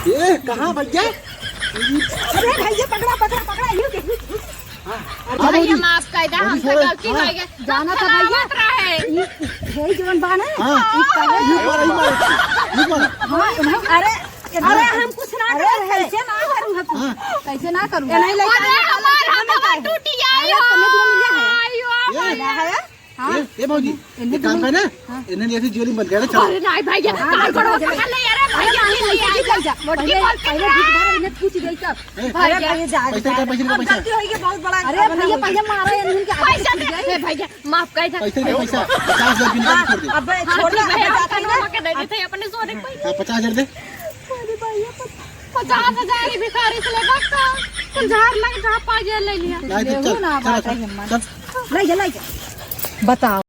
ये कहाँ भैया? अरे भैया पकड़ा पकड़ा पकड़ा ये भैया माफ कर दे, हमसे गलती हो गई। जाना था भैया है जवन बाना अरे हम कुछ ना करे कैसे ना करूं कैसे ना करूं नहीं अरे हमार हवा टूटी आई हो है ये भौजी ये काम है ना इन्हें ऐसी जोली बंद कर चलो। अरे नहीं भैया काय करो ले यार भैया ले जा मोटी बोल पहले ठीक बार इन्हें पूछ गई तब भैया जा गलती हो गई बहुत बड़ा अरे भैया पहले मारा इन्हें के पैसा दे भैया माफ कर दे पैसा 50,000 बिल कर दे। अब छोड़ दे जाता ना के दे देते अपने सोने को 50,000 दे। अरे भैया 50,000 भिखारी से लेगा का 50,000 लग जा पाजे ले लिया देखो ना बात है हिम्मत ले जा बताओ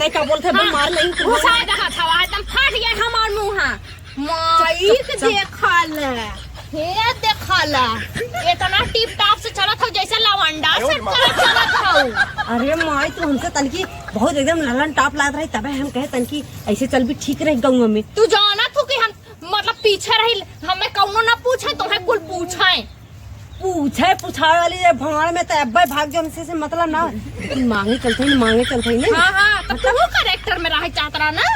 क्या बोलते मार नहीं एकदम फट गया हमार मुँह माइक देखा ला इतना टिप टाप से चलत हो जैसे लवंडा से चलत हो। अरे माई तू हमसे तनकी बहुत एकदम ललन टाप लाद रही तबे हम कहे तनकी ऐसे चल भी ठीक रही गाँव में। तू जाना तू कि हम मतलब पीछे रही हमें कौनो ना पूछे तुम्हें कुल पूछे पूछाए वाली भाड़ में तो अब्बे भाग जो हमसे से मतलब ना मांगे चलते ही हाँ हाँ तो तू करेक्टर में रह चाहत रहा ना।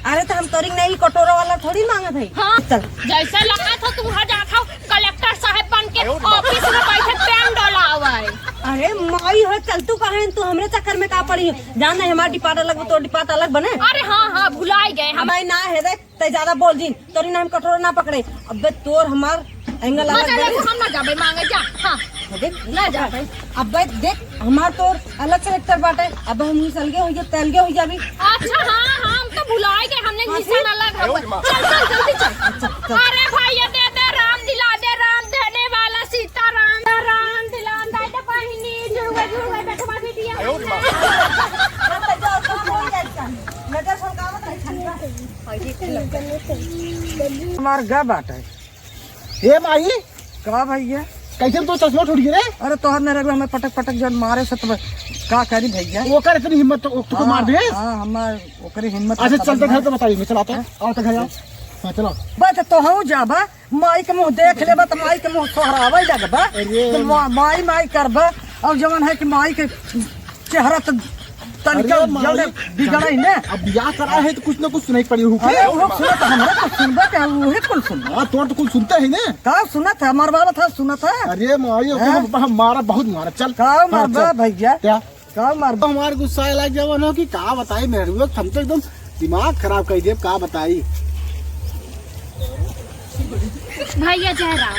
अरे तो हम तोरी नहीं कटोरा वाला थोड़ी मांगत है। हाँ चल जैसे लगा था तू वहाँ जाता कलेक्टर साहब बन के ऑफिस में बैठे पेन डोला हुआ है। अरे माई हो चल तू कहे तू हमरे चक्कर में का पड़ी जान नहीं हमारा डिपार्ट अलग तो डिपार्ट अलग बने। अरे हाँ भुलाई गए हम ना है देख ते ज्यादा बोल दिन तोरी ना हम कटोरा ना पकड़े अब तोर हमार एंगल अलग हम ना जाबे मांगे जा। हाँ देख ना जा अब देख हमार तोर अलग कलेक्टर बाटे अब हम चल गए हो तेल गए हो जाबी। अच्छा हाँ हम तो भुलाई गए हमने निशान अलग है। चल जल्दी चल। अरे भैया दे राम दिला दे राम देने वाला सीताराम दिला दे बहिनी जुड़वे बैठवा बिटिया हमार गा बाटे ये माई का भैया कैसे तो चश्मा टूट गया रे? अरे तोहर मेरे हमें पटक जन मारे से तो का करी भैया वो कर इतनी हिम्मत तो मार दे। हां हमार ओकरी हिम्मत अच्छा चलते घर तो बताइए मैं चलाता हूं और घर जाओ। हां चलो बस तो हूं जाबा माई के मुंह देख लेबा तो माई के मुंह सोहरावे लगबा तो माई करबा और जवन है कि माई के चेहरा तो तनिका जल्दी बिगड़े ने अब ब्याह करा है तो कुछ ना कुछ सुनाई पड़ी होगी। अरे वो सुनत हमरा तो सुनबा के वो कुल सुन हां तो कुछ सुनता है ना का सुनत है हमार बाबा था सुनत है। अरे माई हमारा बहुत मारा चल का मारबा भैया क्या का मारबा हमार गुस्सा लग जावन हो कि का बताई मेरे लोग हम तो एकदम दिमाग खराब कर दे का बताई। भैया जयराम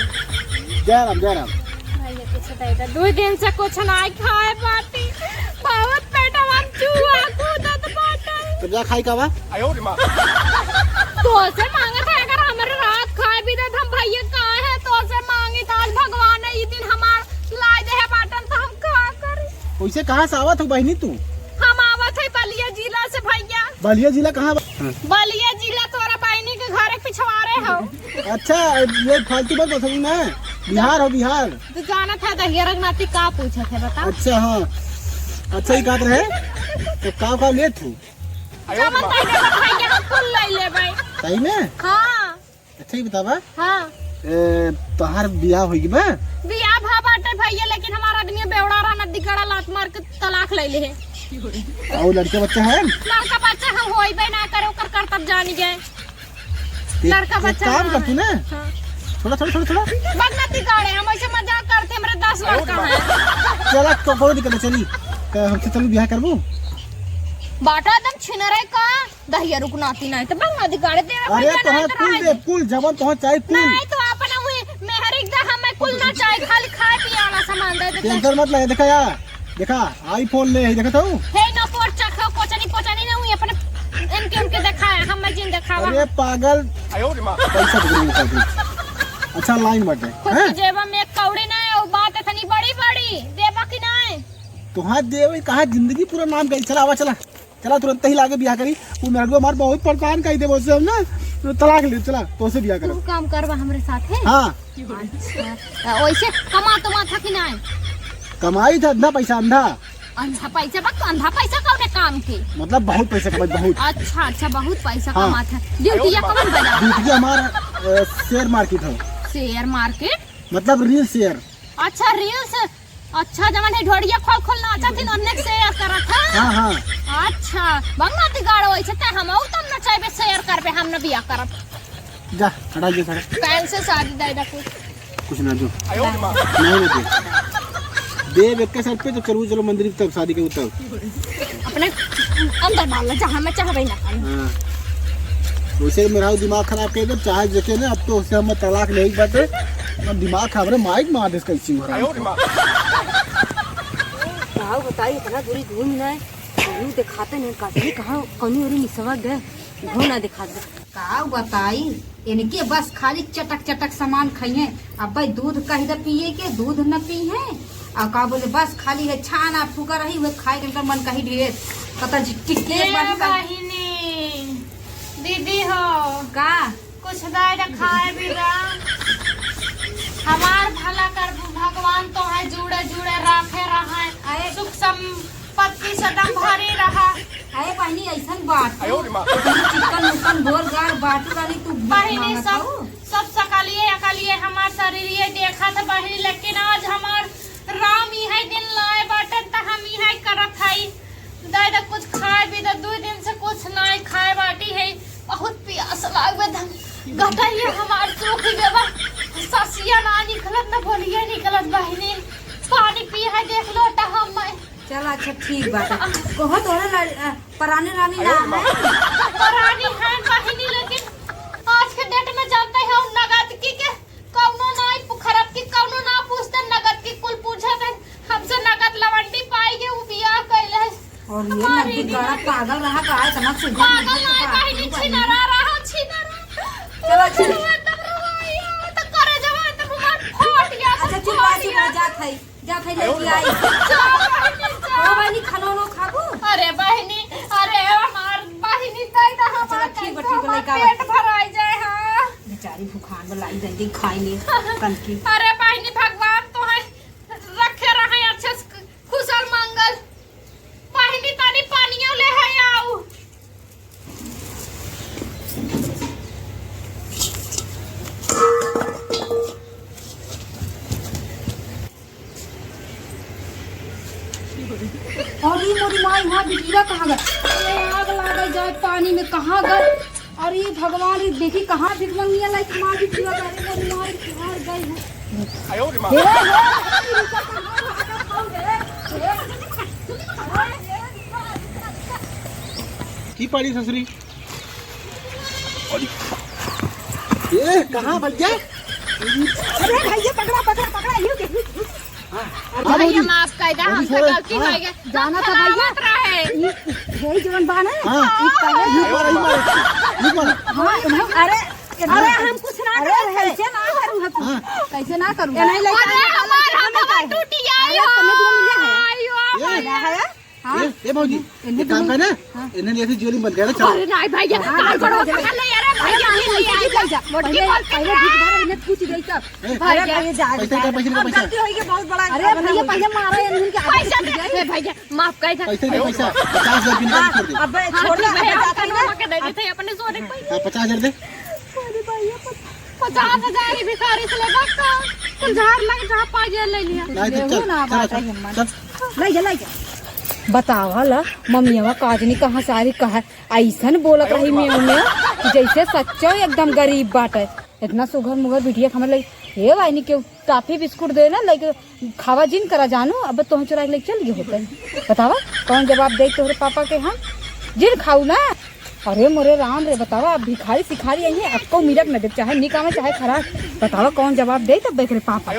भैया कुछ दे 2 दिन से कुछ नहीं खाए पाती बहुत पेट में चूहा कूदत बाटे तो जा खाई का बा तो से मांगे थे अगर हमारे रात खाए भी दे हम भैया कहाँ है तो से मांगी था आज भगवान ने ये दिन हमार ला दे है बाटन तो हम का करें। वैसे कहाँ से आवत हो बहनी तू? हम आवत है बलिया जिला से भैया। बलिया जिला कहाँ? बलिया जिला तोरा बहनी के घर पिछवाड़े हो। अच्छा ये फालतू बात बताऊँ ना बिहार हो बिहार। तू जाना था दहिया रंगनाथी का पूछा थे बता। अच्छा हाँ अच्छा ही बात रहे तो का ले तू भैया फुल ले ले भाई सही में। हाँ अच्छा ही बतावा हाँ तोहार बियाह होगी बा बियाह भा बाटे भैया लेकिन हमारा आदमी बेवड़ा रहा नदी गड़ा लात मार के तलाक ले ले है। और लड़के बच्चा है? लड़का बच्चा हम होई बे ना करे ओकर कर्तव्य जानी जाए। लड़का बच्चा काम करती ना थोड़ा बदनती गाड़े हम ऐसे मजाक करते मेरे 10 लड़का है। चला तो कोई दिक्कत चली हमसे चलो बियाह करबो बाटा एकदम छिनरे का दहिया रुकनाती नहीं तो बदनती गाड़े दे। अरे तो कुल जवान पहुंच जाए कुल नहीं तो अपना हुई मेहर एकदम हमें कुल ना चाहिए खाली खाए पिए वाला सामान दे दे। टेंशन मत ले देखा यार देखा आईफोन ले देखा तो हे ना पोट चखो कोचनी ना हुई अपने इनके दिखाया हम जिन दिखावा। अरे पागल पैसा दे अच्छा लाइन बटे खुद जेबा में कौड़ी ना है वो बात इतनी बड़ी देबा की नहीं तो हाँ देव कहा जिंदगी पूरा नाम कही चला तुरंत ही लागे बियाह करी वो मेरे को हमारे बहुत परेशान कही थे बोलते हम ना तो तलाक ले चला तो से बिया तू करो। काम करवा हमरे साथ है। हाँ अच्छा वैसे कमा था कि नहीं? कमाई था अंधा पैसा अंधा, अंधा पैसा बा तो अंधा पैसा कौन काम के? मतलब बहुत पैसा कमाई बहुत। अच्छा बहुत पैसा हाँ। कमा था। ड्यूटिया कौन बजा? ड्यूटी हमारा शेयर मार्केट है, शेयर मार्केट। मतलब रियल शेयर। अच्छा रील्स। अच्छा जमन है ढोड़िया खोल नाचा थी अन्य शेयर करत था। हाँ हाँ अच्छा बंगना तिगाड़ होई छते हम औ तम न चाहबे शेयर करबे हम न बिया करब। जा हटा दे सारा कैन से शादी दादा कुछ ना जो नहीं ना दे एक के सर पे तो चलो मंदिर तब शादी के तब अपने अंदर डाल जहां मैं चाहबे ना। हाँ वैसे मेरा दिमाग खराब कर दे चाहे देखे ना, अब तो उससे हम तलाक ले ही बात है। अब दिमाग खराब है, माइक मार दे कैसी हो रहा है। आओ बताइए इतना दूरी घूम ना है कहीं दिखाते नहीं काटली कहाँ कौनी और निसवा गए घूम ना दिखा दे का बताई इनके बस खाली चटक सामान खाइए। अब भाई दूध कहीं तो पिए के दूध न पी है और का बोले बस खाली है छाना फूका रही हुए खाए के मन कहीं ढेर कतर टिक्के बहिनी दीदी हो का कुछ दाई खाए भी हमार भला कर भगवान तो है जुड़े राखे रहा सुख संपत्ति सदम भरी रहा। अरे बहनी ऐसा बात चिकन मुकन गोल गाड़ बाटू वाली तू बहिनी सब सकलिए अकलिए हमार शरीर ये देखा था बहिनी, लेकिन आज हमार राम ही है दिन लाए बाटे त हम ही है करत हई दादा कुछ खाए भी तो 2 दिन से कुछ नहीं खाए बाटी है। बहुत प्यास लागबे धम गटाइए हमार सूख गवा ससिया ना निकलत ना बोलिए निकलत बहिनी पानी पी है देख लो ता हम चल अच्छा ठीक बात है कहो तोरा पराने रानी नाम है परानी है बहिनी, लेकिन आज के डेट में जानते हो नगद की के कौनो नहीं खराब की कौनो ना पूछते नगद की कुल पूछत हमसे नगद लवंडी पाई के वो बियाह कैले और ये नदी गड़ा पागल रहा का है समझ से पागल नहीं बहिनी छिनरा रहा छिनरा। चलो चल तो करे जवा तो हमार फट गया। अच्छा चुप रह जा थई लेके आई ओ बहनी खानो नो खाबू। अरे बहिनी अरे हमार बहिनी तई दा हमार ठीक लइका पेट भराई जाए। हां बेचारी भूखान बलाई जल्दी खाई ले कनकी। अरे बहिनी भगवान तो है रखे रहे अच्छे खुशल मंगल। बहिनी तानी पानियो ले है आऊ अरे मोरी माँ यहाँ बिटिया कहाँ गए? ये आग लगा जाए पानी में कहाँ गए? अरे भगवान ये देखी कहाँ भीख मंगिया लाइक माँ बिटिया गए मोरी माँ कहाँ गई है? की पड़ी ससुरी ये कहाँ भैया? अरे भैया पकड़ा ये भैया माफ कर दे हमसे गलती हो गई जाना था भैया ये जीवन बाना अरे हम कुछ ना कैसे ना करूँ ये भौजी ये काम का ना इन्हें ऐसी जोली बन गया ना चलो अरे नहीं भैया तार करो पकड़ ले यार भैया मोटी बोल पहले इन्हें पूछ गई तब भैया जा पैसा का पैसा गलती होगी बहुत बड़ा अरे भैया पहले मारे इनके पैसा दे भैया माफ कर दे पैसा 50,000 निकाल कर दे। अब छोड़ दे जाता ना के दे देते अपने सोने पे 50,000 दे। अरे भैया 50,000 भिखारी से लेगा का तुम झाड़ लग जा पाजे ले लिया ले जा बतावा ला मम्मिया काजनी कहाँ से आ रही कहा ऐसन बोलत रही में जैसे सच्चा एकदम गरीब बाटे इतना सुघर मुगर बिटिया हमारे लगे हे वाइनी के टाफी बिस्कुट दे ना लगे खावा जिन करा जानू अब तो चुरा लेके चल गए होते बतावा कौन जवाब दे तोहरे पापा के हम जिन खाऊ ना। अरे मोरे राम रे बतावा अब भिखारी सिखारी यही अब को मिलत न दे चाहे निकामे चाहे खराब बतावा कौन जवाब दे तब देख रे पापा।